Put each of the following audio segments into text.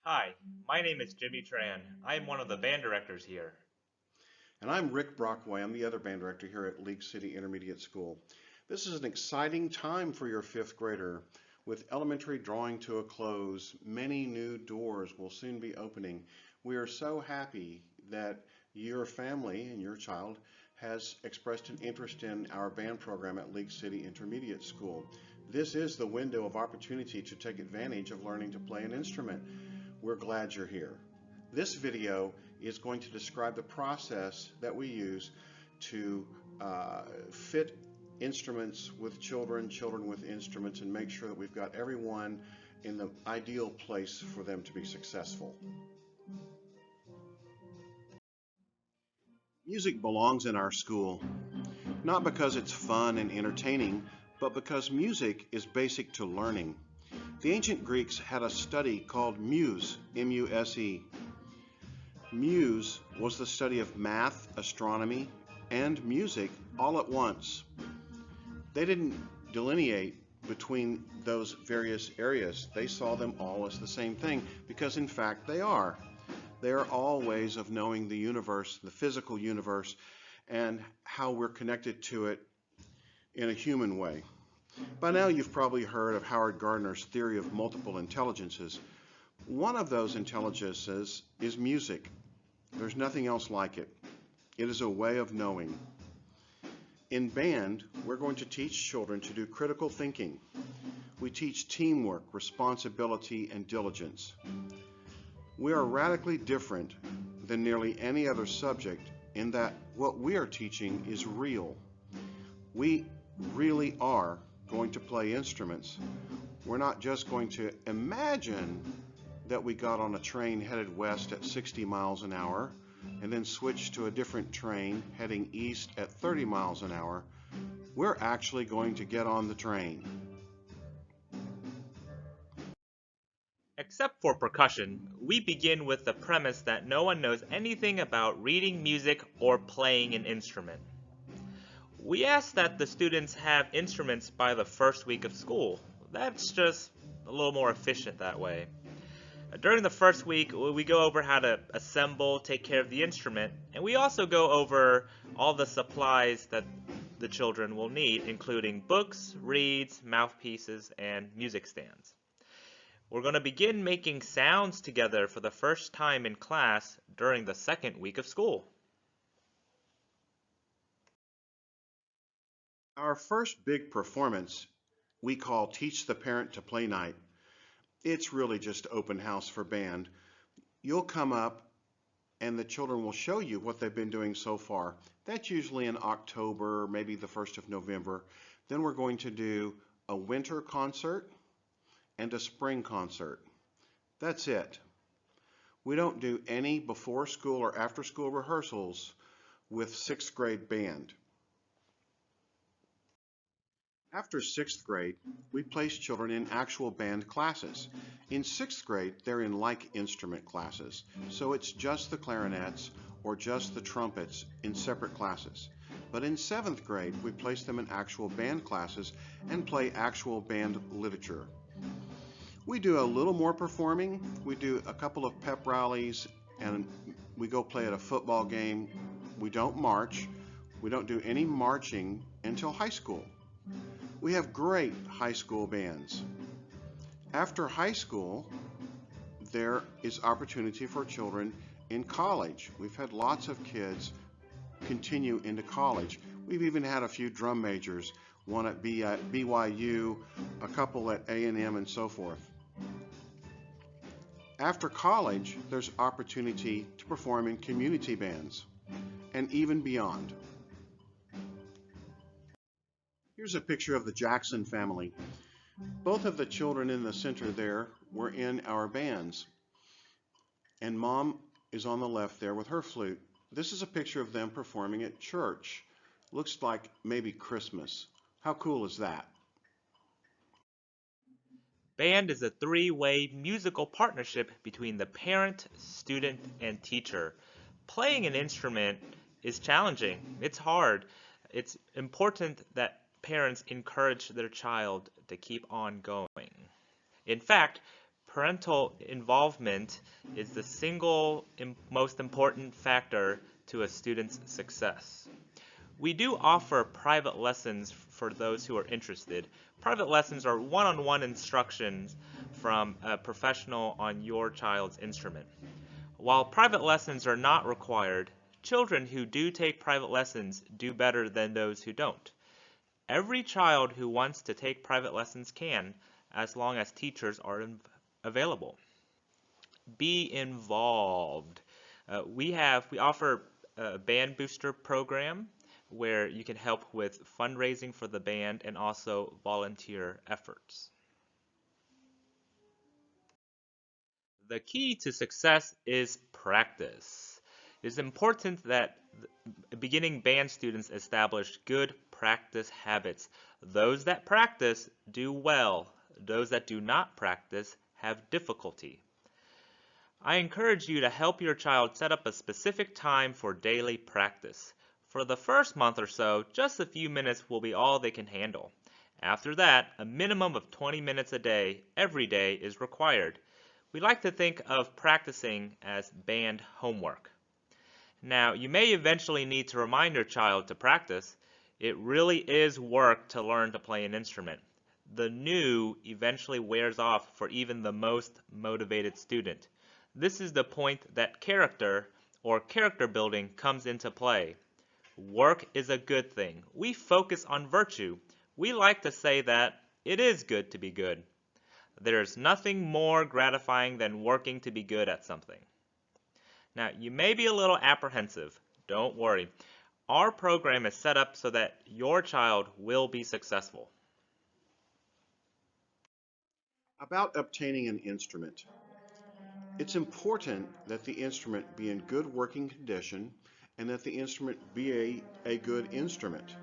Hi, my name is Jimmy Tran. I am one of the band directors here. And I'm Rick Brockway. I'm the other band director here at League City Intermediate School. This is an exciting time for your fifth grader. With elementary drawing to a close, many new doors will soon be opening. We are so happy that your family and your child has expressed an interest in our band program at League City Intermediate School. This is the window of opportunity to take advantage of learning to play an instrument. We're glad you're here. This video is going to describe the process that we use to fit instruments with children, children with instruments, and make sure that we've got everyone in the ideal place for them to be successful. Music belongs in our school, not because it's fun and entertaining, but because music is basic to learning. The ancient Greeks had a study called muse, M-U-S-E. Muse was the study of math, astronomy, and music all at once. They didn't delineate between those various areas. They saw them all as the same thing because in fact they are. They are all ways of knowing the universe, the physical universe, and how we're connected to it in a human way. By now you've probably heard of Howard Gardner's theory of multiple intelligences. One of those intelligences is music. There's nothing else like it. It is a way of knowing. In band, we're going to teach children to do critical thinking. We teach teamwork, responsibility, and diligence. We are radically different than nearly any other subject in that what we are teaching is real. We really are going to play instruments. We're not just going to imagine that we got on a train headed west at 60 miles an hour and then switched to a different train heading east at 30 miles an hour. We're actually going to get on the train. Except for percussion, we begin with the premise that no one knows anything about reading music or playing an instrument. We ask that the students have instruments by the first week of school. That's just a little more efficient that way. During the first week, we go over how to assemble, take care of the instrument, and we also go over all the supplies that the children will need, including books, reeds, mouthpieces, and music stands. We're going to begin making sounds together for the first time in class during the second week of school. Our first big performance we call Teach the Parent to Play Night. It's really just open house for band. You'll come up and the children will show you what they've been doing so far. That's usually in October, maybe the 1st of November. Then we're going to do a winter concert and a spring concert. That's it. We don't do any before school or after school rehearsals with 6th grade band. After 6th grade, we place children in actual band classes. In 6th grade, they're in like instrument classes, so it's just the clarinets or just the trumpets in separate classes. But in 7th grade, we place them in actual band classes and play actual band literature. We do a little more performing. We do a couple of pep rallies and we go play at a football game. We don't march. We don't do any marching until high school. We have great high school bands. After high school, there is opportunity for children in college. We've had lots of kids continue into college. We've even had a few drum majors, one at BYU, a couple at A&M, and so forth. After college, there's opportunity to perform in community bands and even beyond. Here's a picture of the Jackson family. Both of the children in the center there were in our bands. And Mom is on the left there with her flute. This is a picture of them performing at church. Looks like maybe Christmas. How cool is that? Band is a three-way musical partnership between the parent, student, and teacher. Playing an instrument is challenging. It's hard. It's important that parents encourage their child to keep on going. In fact, parental involvement is the single most important factor to a student's success. We do offer private lessons for those who are interested. Private lessons are one-on-one instructions from a professional on your child's instrument. While private lessons are not required, children who do take private lessons do better than those who don't. Every child who wants to take private lessons can, as long as teachers are available. Be involved. We offer a band booster program where you can help with fundraising for the band and also volunteer efforts. The key to success is practice. It is important that beginning band students establish good practice habits. Those that practice do well. Those that do not practice have difficulty. I encourage you to help your child set up a specific time for daily practice. For the first month or so, just a few minutes will be all they can handle. After that, a minimum of 20 minutes a day, every day, is required. We like to think of practicing as band homework. Now, you may eventually need to remind your child to practice. It really is work to learn to play an instrument. The new eventually wears off for even the most motivated student. This is the point that character or character building comes into play. Work is a good thing. We focus on virtue. We like to say that it is good to be good. There's nothing more gratifying than working to be good at something. Now, you may be a little apprehensive. Don't worry. Our program is set up so that your child will be successful. About obtaining an instrument. It's important that the instrument be in good working condition and that the instrument be a good instrument.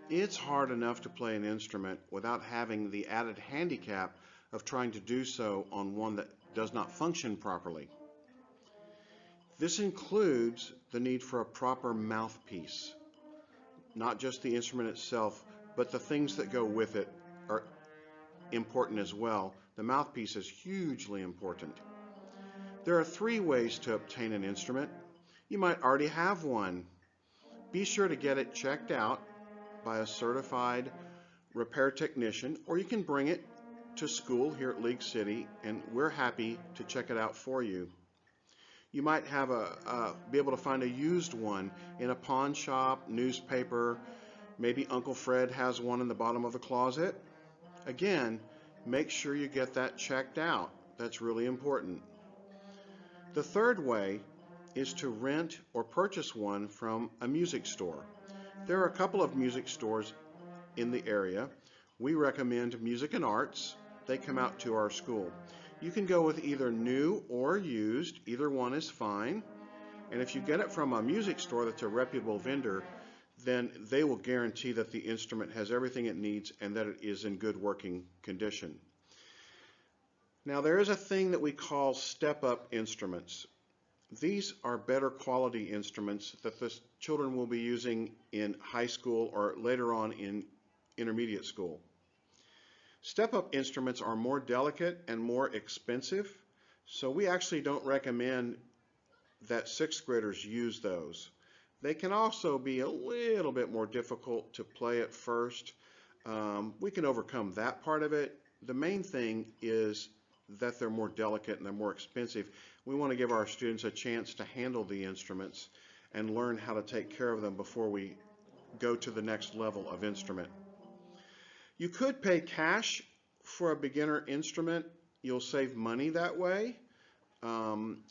It's hard enough to play an instrument without having the added handicap of trying to do so on one that does not function properly. This includes the need for a proper mouthpiece. Not just the instrument itself, but the things that go with it are important as well. The mouthpiece is hugely important. There are 3 ways to obtain an instrument. You might already have one. Be sure to get it checked out by a certified repair technician, or you can bring it to school here at League City, and we're happy to check it out for you. You might be able to find a used one in a pawn shop, newspaper, maybe Uncle Fred has one in the bottom of the closet. Again, make sure you get that checked out. That's really important. The third way is to rent or purchase one from a music store. There are a couple of music stores in the area. We recommend Music and Arts. They come out to our school. You can go with either new or used. Either one is fine. And if you get it from a music store that's a reputable vendor, then they will guarantee that the instrument has everything it needs and that it is in good working condition. Now, there is a thing that we call step-up instruments. These are better quality instruments that the children will be using in high school or later on in intermediate school. Step-up instruments are more delicate and more expensive, so we actually don't recommend that 6th graders use those. They can also be a little bit more difficult to play at first. We can overcome that part of it. The main thing is that they're more delicate and they're more expensive. We want to give our students a chance to handle the instruments and learn how to take care of them before we go to the next level of instrument. You could pay cash for a beginner instrument. You'll save money that way.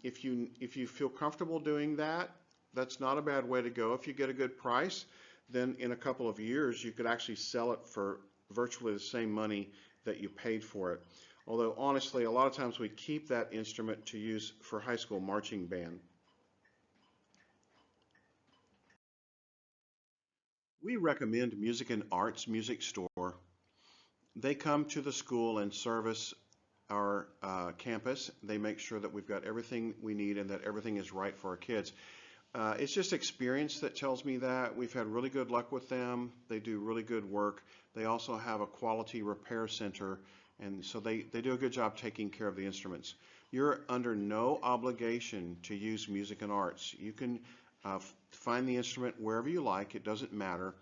If you feel comfortable doing that, that's not a bad way to go. If you get a good price, then in a couple of years you could actually sell it for virtually the same money that you paid for it. Although honestly, a lot of times we keep that instrument to use for high school marching band. We recommend Music and Arts Music Store. They come to the school and service our campus. They make sure that we've got everything we need and that everything is right for our kids. It's just experience that tells me that. We've had really good luck with them. They do really good work. They also have a quality repair center And so they do a good job taking care of the instruments. You're under no obligation to use music and arts. You can find the instrument wherever you like. It doesn't matter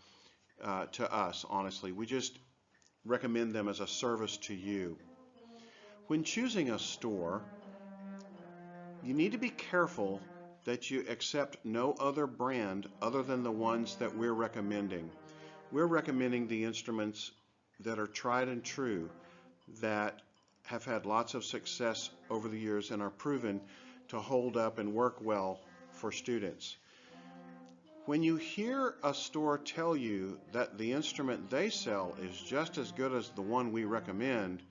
to us, honestly. We just recommend them as a service to you. When choosing a store, you need to be careful that you accept no other brand other than the ones that we're recommending. We're recommending the instruments that are tried and true, that have had lots of success over the years and are proven to hold up and work well for students. When you hear a store tell you that the instrument they sell is just as good as the one we recommend,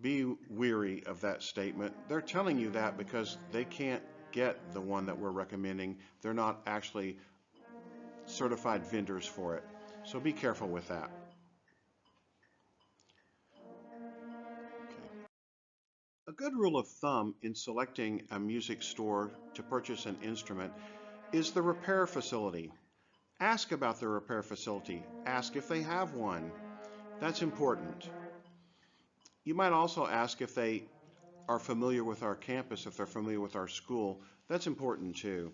be weary of that statement. They're telling you that because they can't get the one that we're recommending. They're not actually certified vendors for it. So be careful with that. A good rule of thumb in selecting a music store to purchase an instrument is the repair facility. Ask about the repair facility. Ask if they have one. That's important. You might also ask if they are familiar with our campus, if they're familiar with our school. That's important too.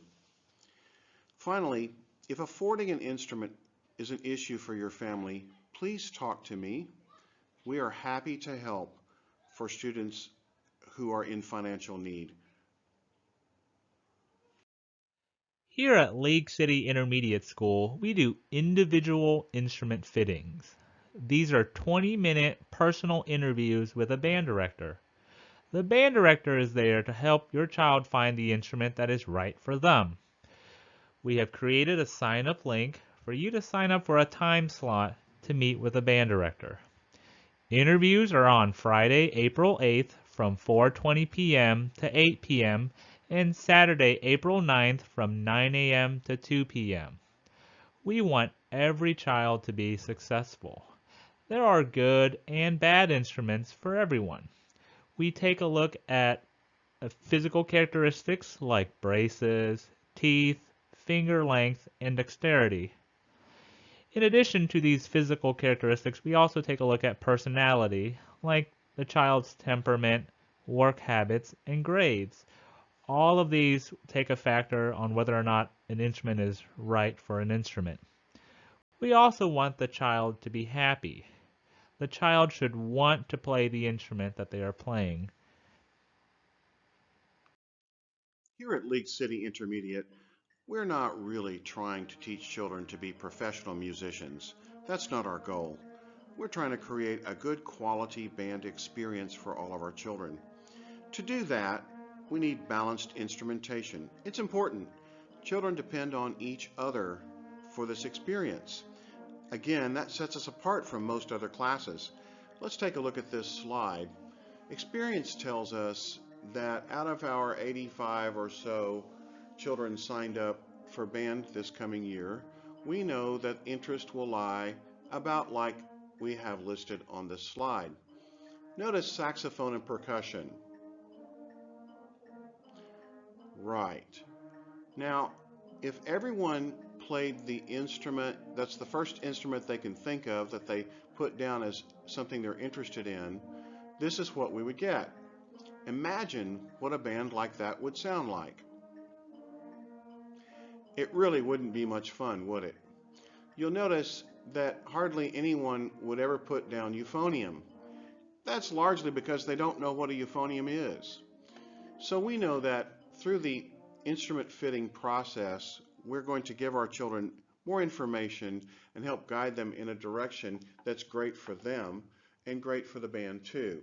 Finally, if affording an instrument is an issue for your family, please talk to me. We are happy to help for students who are in financial need. Here at Lake City Intermediate School, we do individual instrument fittings. These are 20-minute personal interviews with a band director. The band director is there to help your child find the instrument that is right for them. We have created a sign-up link for you to sign up for a time slot to meet with a band director. Interviews are on Friday, April 8th from 4:20 p.m. to 8 p.m. and Saturday, April 9th from 9 a.m. to 2 p.m. We want every child to be successful. There are good and bad instruments for everyone. We take a look at physical characteristics like braces, teeth, finger length, and dexterity. In addition to these physical characteristics, we also take a look at personality, like the child's temperament, work habits, and grades. All of these take a factor on whether or not an instrument is right for an instrument. We also want the child to be happy. The child should want to play the instrument that they are playing. Here at League City Intermediate, we're not really trying to teach children to be professional musicians. That's not our goal. We're trying to create a good quality band experience for all of our children. To do that, we need balanced instrumentation. It's important. Children depend on each other for this experience. Again, that sets us apart from most other classes. Let's take a look at this slide. Experience tells us that out of our 85 or so children signed up for band this coming year, we know that interest will lie about like we have listed on this slide. Notice saxophone and percussion. Right. Now, if everyone played the instrument, that's the first instrument they can think of that they put down as something they're interested in, this is what we would get. Imagine what a band like that would sound like. It really wouldn't be much fun, would it? You'll notice that hardly anyone would ever put down euphonium. That's largely because they don't know what a euphonium is. So we know that through the instrument fitting process, we're going to give our children more information and help guide them in a direction that's great for them and great for the band too.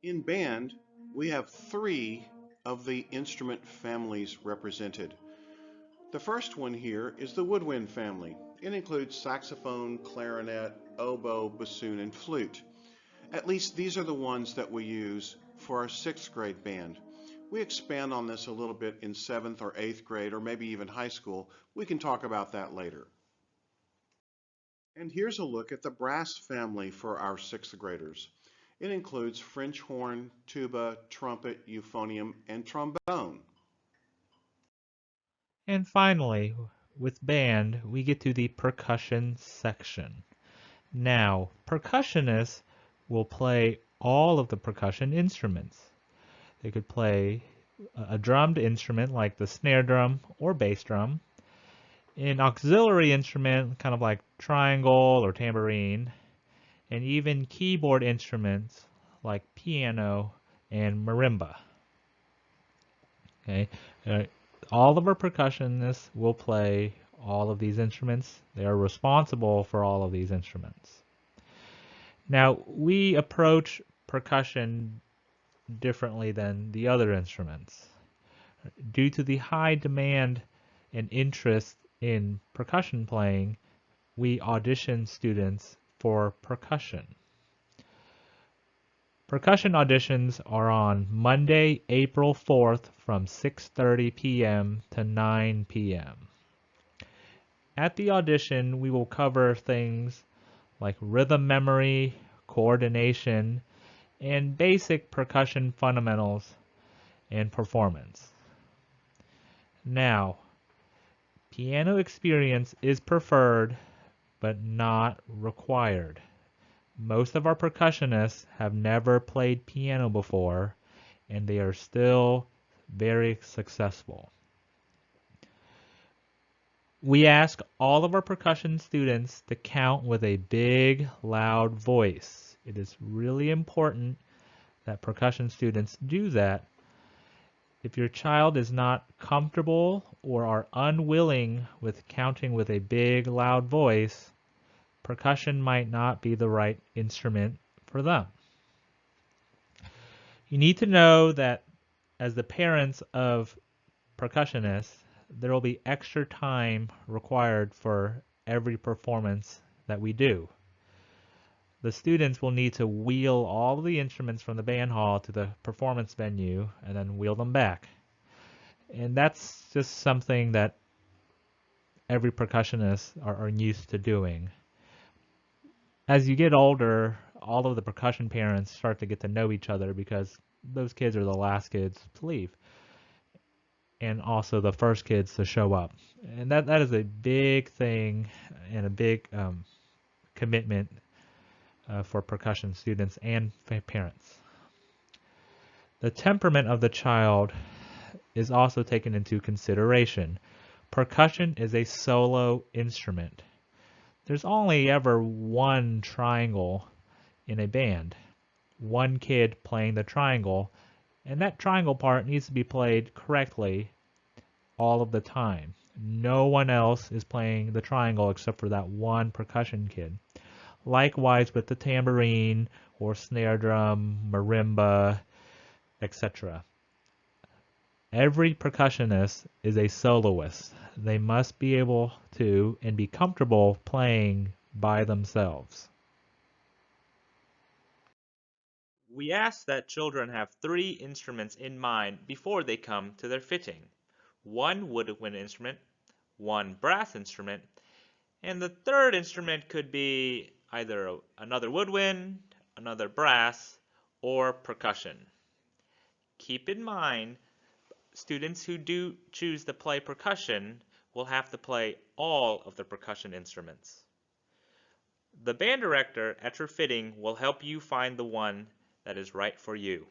In band, we have 3 of the instrument families represented. The first one here is the woodwind family. It includes saxophone, clarinet, oboe, bassoon, and flute. At least these are the ones that we use for our 6th grade band. We expand on this a little bit in 7th or 8th grade, or maybe even high school. We can talk about that later. And here's a look at the brass family for our 6th graders. It includes French horn, tuba, trumpet, euphonium, and trombone. And finally, with band, we get to the percussion section. Now, percussionists will play all of the percussion instruments. They could play a drummed instrument like the snare drum or bass drum, an auxiliary instrument kind of like triangle or tambourine, and even keyboard instruments like piano and marimba. Okay, all of our percussionists will play all of these instruments. They are responsible for all of these instruments. Now, we approach percussion differently than the other instruments. Due to the high demand and interest in percussion playing, we audition students for percussion. Percussion auditions are on Monday, April 4th from 6:30 p.m. to 9 p.m. At the audition, we will cover things like rhythm memory, coordination, and basic percussion fundamentals and performance. Now, piano experience is preferred but not required. Most of our percussionists have never played piano before, and they are still very successful. We ask all of our percussion students to count with a big, loud voice. It is really important that percussion students do that. If your child is not comfortable or are unwilling with counting with a big, loud voice, percussion might not be the right instrument for them. You need to know that as the parents of percussionists, there will be extra time required for every performance that we do. The students will need to wheel all of the instruments from the band hall to the performance venue and then wheel them back. And that's just something that every percussionist are used to doing. As you get older, all of the percussion parents start to get to know each other because those kids are the last kids to leave, and also the first kids to show up. And that is a big thing and a big commitment for percussion students and parents. The temperament of the child is also taken into consideration. Percussion is a solo instrument. There's only ever one triangle in a band, one kid playing the triangle, and that triangle part needs to be played correctly all of the time. No one else is playing the triangle except for that one percussion kid. Likewise with the tambourine or snare drum, marimba, etc. Every percussionist is a soloist. They must be able to and be comfortable playing by themselves. We ask that children have 3 instruments in mind before they come to their fitting. 1 woodwind instrument, 1 brass instrument, and the 3rd instrument could be either another woodwind, another brass, or percussion. Keep in mind, students who do choose to play percussion will have to play all of the percussion instruments. The band director at your fitting will help you find the one that is right for you.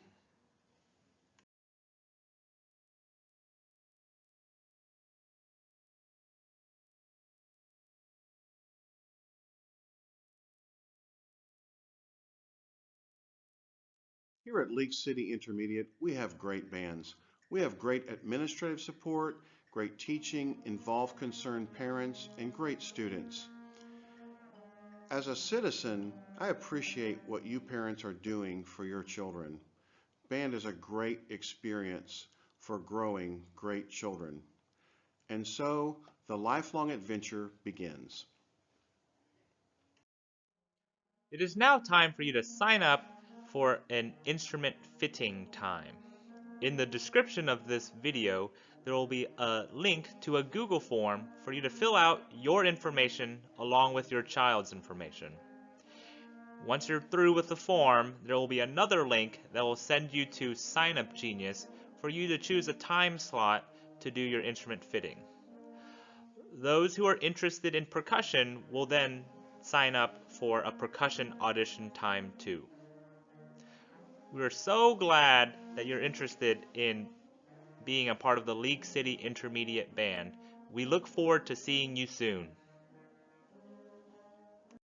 Here at League City Intermediate, we have great bands. We have great administrative support, great teaching, involved concerned parents, and great students. As a citizen, I appreciate what you parents are doing for your children. Band is a great experience for growing great children. And so, the lifelong adventure begins. It is now time for you to sign up for an instrument fitting time. In the description of this video, there will be a link to a Google form for you to fill out your information along with your child's information. Once you're through with the form, there will be another link that will send you to Sign Up Genius for you to choose a time slot to do your instrument fitting. Those who are interested in percussion will then sign up for a percussion audition time too. We're so glad that you're interested in being a part of the League City Intermediate Band. We look forward to seeing you soon.